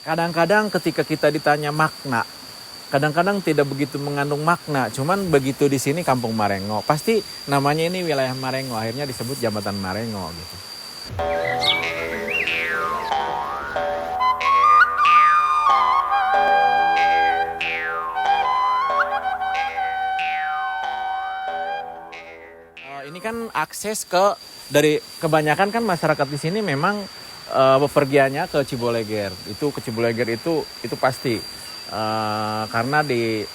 kadang-kadang ketika kita ditanya makna, kadang-kadang tidak begitu mengandung makna. Cuman begitu di sini Kampung Marengo, pasti namanya ini wilayah Marengo, akhirnya disebut Jambatan Marengo gitu. Ini kan akses dari kebanyakan kan masyarakat di sini memang bepergiannya ke Ciboleger. Itu ke Ciboleger itu pasti. Karena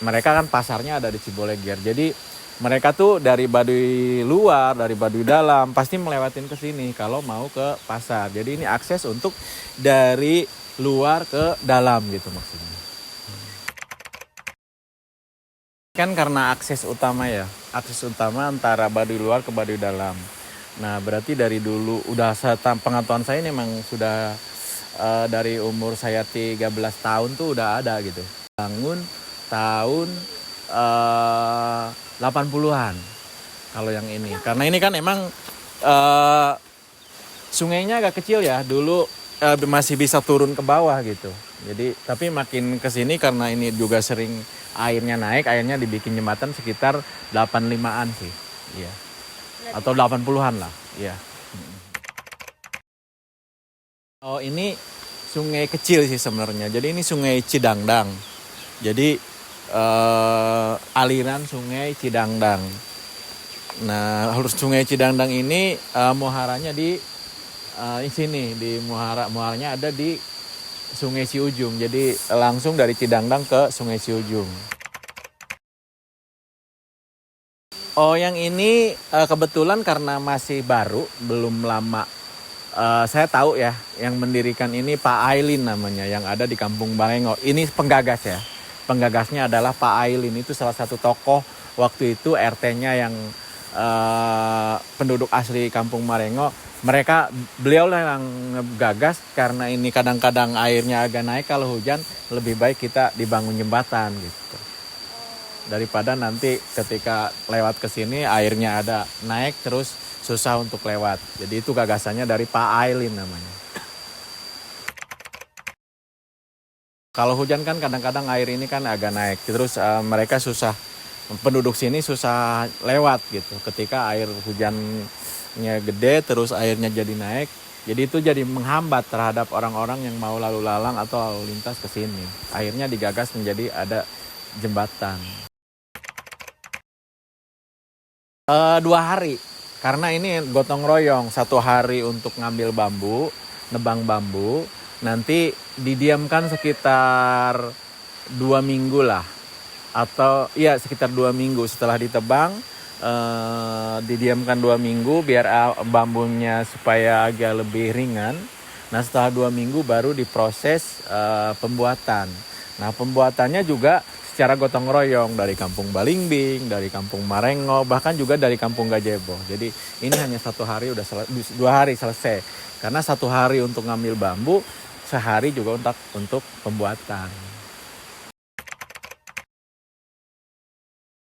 mereka kan pasarnya ada di Ciboleger. Jadi mereka tuh dari Baduy luar, dari Baduy dalam pasti melewatin ke sini kalau mau ke pasar. Jadi ini akses untuk dari luar ke dalam gitu maksudnya. Kan karena akses utama ya, akses utama antara Baduy luar ke Baduy dalam. Nah berarti dari dulu udah pengetahuan saya ini memang sudah dari umur saya 13 tahun tuh udah ada gitu. Bangun tahun 80-an kalau yang ini. Karena ini kan emang sungainya agak kecil ya, dulu masih bisa turun ke bawah gitu. Jadi tapi makin kesini karena ini juga sering airnya naik, akhirnya dibikin jembatan sekitar 85-an sih. Iya. Atau 80-an lah, iya. Oh, ini sungai kecil sih sebenarnya. Jadi ini Sungai Cidangdang. Jadi aliran Sungai Cidangdang. Nah, Sungai Cidangdang ini muaranya di sini, di muaranya ada di Sungai Ciujung. Jadi langsung dari Cidangdang ke Sungai Ciujung. Oh, yang ini kebetulan karena masih baru, belum lama. Saya tahu ya, yang mendirikan ini Pak Ailin namanya, yang ada di Kampung Marengo. Ini penggagas ya. Penggagasnya adalah Pak Ailin, itu salah satu tokoh waktu itu RT-nya yang penduduk asli Kampung Marengo. Beliau lah yang ngegagas karena ini kadang-kadang airnya agak naik kalau hujan, lebih baik kita dibangun jembatan gitu. Daripada nanti ketika lewat ke sini airnya ada naik terus susah untuk lewat. Jadi itu gagasannya dari Pak Ailin namanya. Kalau hujan kan kadang-kadang air ini kan agak naik. Terus mereka penduduk sini susah lewat gitu. Ketika air hujannya gede terus airnya jadi naik. Jadi itu jadi menghambat terhadap orang-orang yang mau lalu lalang atau lalu lintas ke sini. Akhirnya digagas menjadi ada jembatan. 2 hari, karena ini gotong royong. 1 hari untuk ngambil bambu, nebang bambu, nanti didiamkan sekitar 2 minggu lah. Atau iya sekitar 2 minggu setelah ditebang, didiamkan 2 minggu biar bambunya supaya agak lebih ringan. Nah setelah 2 minggu baru diproses pembuatan. Nah pembuatannya juga secara gotong royong dari Kampung Balingbing, dari Kampung Marengo, bahkan juga dari Kampung Gajebo. Jadi ini hanya 1 hari 2 hari selesai. Karena 1 hari untuk ngambil bambu, sehari juga untuk pembuatan.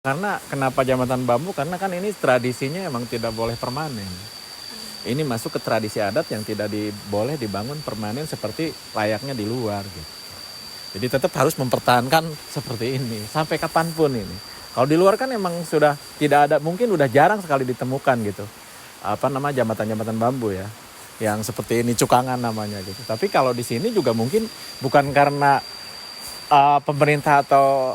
Karena kenapa jambatan bambu? Karena kan ini tradisinya emang tidak boleh permanen. Ini masuk ke tradisi adat yang tidak boleh dibangun permanen seperti layaknya di luar gitu. Jadi tetap harus mempertahankan seperti ini sampai kapanpun ini. Kalau di luar kan emang sudah tidak ada, mungkin udah jarang sekali ditemukan gitu. Jambatan-jambatan bambu ya, yang seperti ini cukangan namanya gitu. Tapi kalau di sini juga mungkin bukan karena pemerintah atau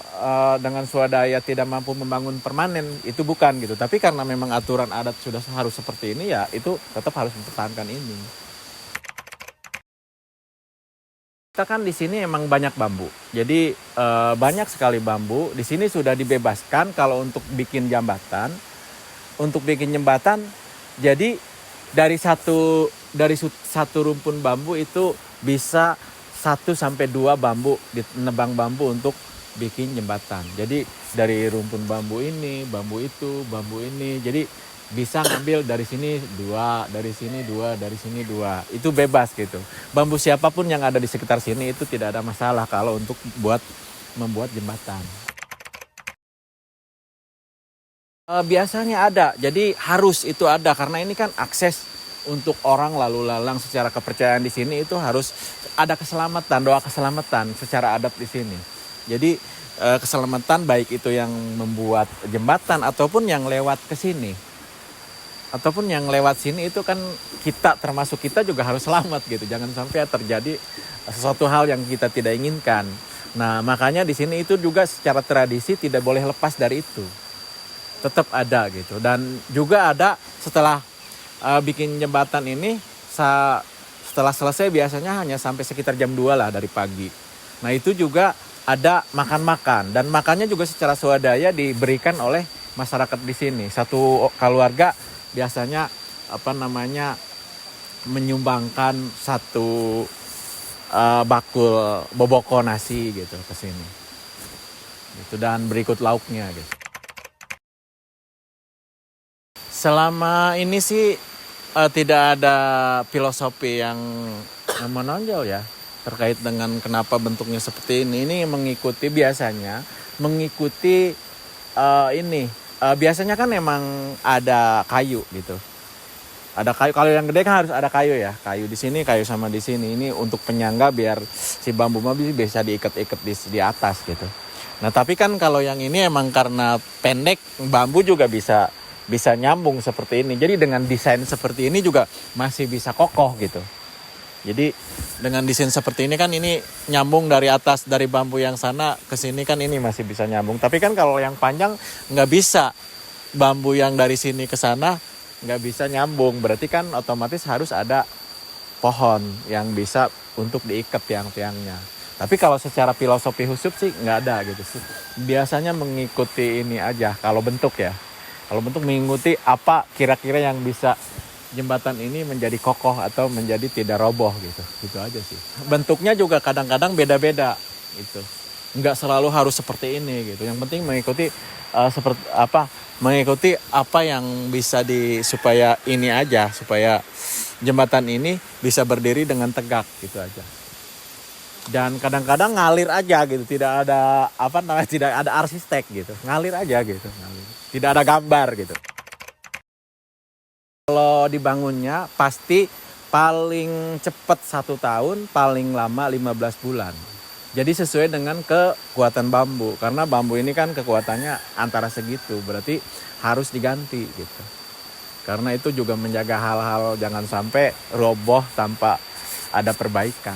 dengan swadaya tidak mampu membangun permanen, itu bukan gitu. Tapi karena memang aturan adat sudah harus seperti ini ya, itu tetap harus mempertahankan ini. Kita kan di sini emang banyak bambu, jadi banyak sekali bambu. Di sini sudah dibebaskan kalau untuk bikin jembatan. Untuk bikin jembatan, jadi dari satu rumpun bambu itu bisa 1-2 bambu, nebang bambu untuk bikin jembatan. Jadi dari rumpun bambu ini, bambu itu, bambu ini, jadi bisa ngambil dari sini 2, dari sini 2, dari sini 2. Itu bebas gitu. Bambu siapapun yang ada di sekitar sini itu tidak ada masalah kalau untuk membuat jembatan. Biasanya ada, jadi harus itu ada karena ini kan akses untuk orang lalu lalang secara kepercayaan di sini itu harus ada keselamatan, doa keselamatan secara adat di sini. Jadi keselamatan baik itu yang membuat jembatan ataupun yang lewat ke sini. Ataupun yang lewat sini itu kan kita, termasuk kita juga harus selamat gitu. Jangan sampai terjadi sesuatu hal yang kita tidak inginkan. Nah, makanya di sini itu juga secara tradisi tidak boleh lepas dari itu. Tetap ada gitu. Dan juga ada setelah bikin jembatan ini, setelah selesai biasanya hanya sampai sekitar jam 2 lah dari pagi. Nah, itu juga ada makan-makan. Dan makannya juga secara swadaya diberikan oleh masyarakat di sini. Satu keluarga biasanya menyumbangkan satu bakul boboko nasi gitu ke sini. Gitu, dan berikut lauknya gitu. Selama ini sih tidak ada filosofi yang menonjol ya terkait dengan kenapa bentuknya seperti ini. Ini biasanya mengikuti biasanya kan emang ada kayu gitu. Ada kayu, kalau yang gede kan harus ada kayu ya. Kayu di sini, kayu sama di sini. Ini untuk penyangga biar si bambu bisa diikat-ikat di atas gitu. Nah, tapi kan kalau yang ini emang karena pendek, bambu juga bisa nyambung seperti ini. Jadi dengan desain seperti ini juga masih bisa kokoh gitu. Jadi dengan desain seperti ini kan ini nyambung dari atas, dari bambu yang sana ke sini kan ini masih bisa nyambung. Tapi kan kalau yang panjang nggak bisa, bambu yang dari sini ke sana nggak bisa nyambung. Berarti kan otomatis harus ada pohon yang bisa untuk diikat tiang-tiangnya. Tapi kalau secara filosofi husup sih nggak ada gitu sih. Biasanya mengikuti ini aja kalau bentuk ya. Kalau bentuk mengikuti apa kira-kira yang bisa jembatan ini menjadi kokoh atau menjadi tidak roboh gitu. Gitu aja sih. Bentuknya juga kadang-kadang beda-beda gitu. Nggak selalu harus seperti ini gitu. Yang penting mengikuti mengikuti apa yang bisa supaya ini aja, supaya jembatan ini bisa berdiri dengan tegak gitu aja. Dan kadang-kadang ngalir aja gitu, tidak ada tidak ada arsitek gitu. Ngalir aja gitu, ngalir. Tidak ada gambar gitu. Kalau dibangunnya pasti paling cepat 1 tahun, paling lama 15 bulan. Jadi sesuai dengan kekuatan bambu. Karena bambu ini kan kekuatannya antara segitu. Berarti harus diganti gitu. Karena itu juga menjaga hal-hal jangan sampai roboh tanpa ada perbaikan.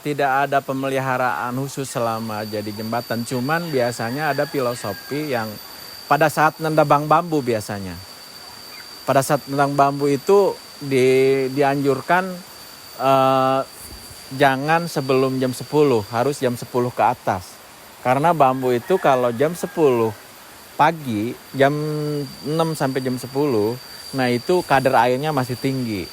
Tidak ada pemeliharaan khusus selama jadi jembatan. Cuman biasanya ada filosofi yang pada saat nendang bambu biasanya. Pada saat nendang bambu itu dianjurkan jangan sebelum jam 10, harus jam 10 ke atas. Karena bambu itu kalau jam 10 pagi, jam 6 sampai jam 10, nah itu kadar airnya masih tinggi.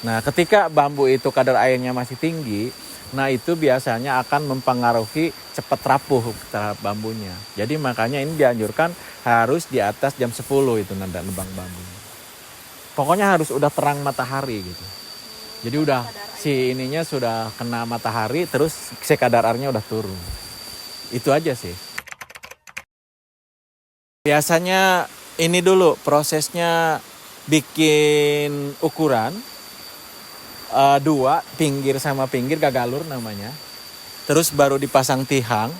Nah, ketika bambu itu kadar airnya masih tinggi, nah itu biasanya akan mempengaruhi cepat rapuh terhadap bambunya. Jadi makanya ini dianjurkan harus di atas jam 10 itu nebang bambunya. Pokoknya harus udah terang matahari gitu. Jadi udah si ininya sudah kena matahari, terus si kadar airnya udah turun. Itu aja sih. Biasanya ini dulu prosesnya bikin ukuran. 2 pinggir sama pinggir gagalur namanya. Terus baru dipasang tihang.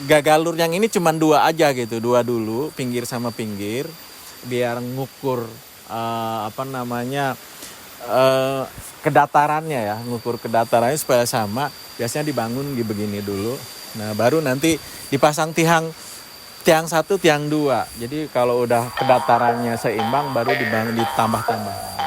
Gagalur yang ini cuma 2 aja gitu, 2 dulu pinggir sama pinggir biar ngukur kedatarannya ya, ngukur kedatarannya supaya sama. Biasanya dibangun begini dulu. Nah, baru nanti dipasang tiang 1, tiang 2. Jadi kalau udah kedatarannya seimbang baru ditambah-tambah.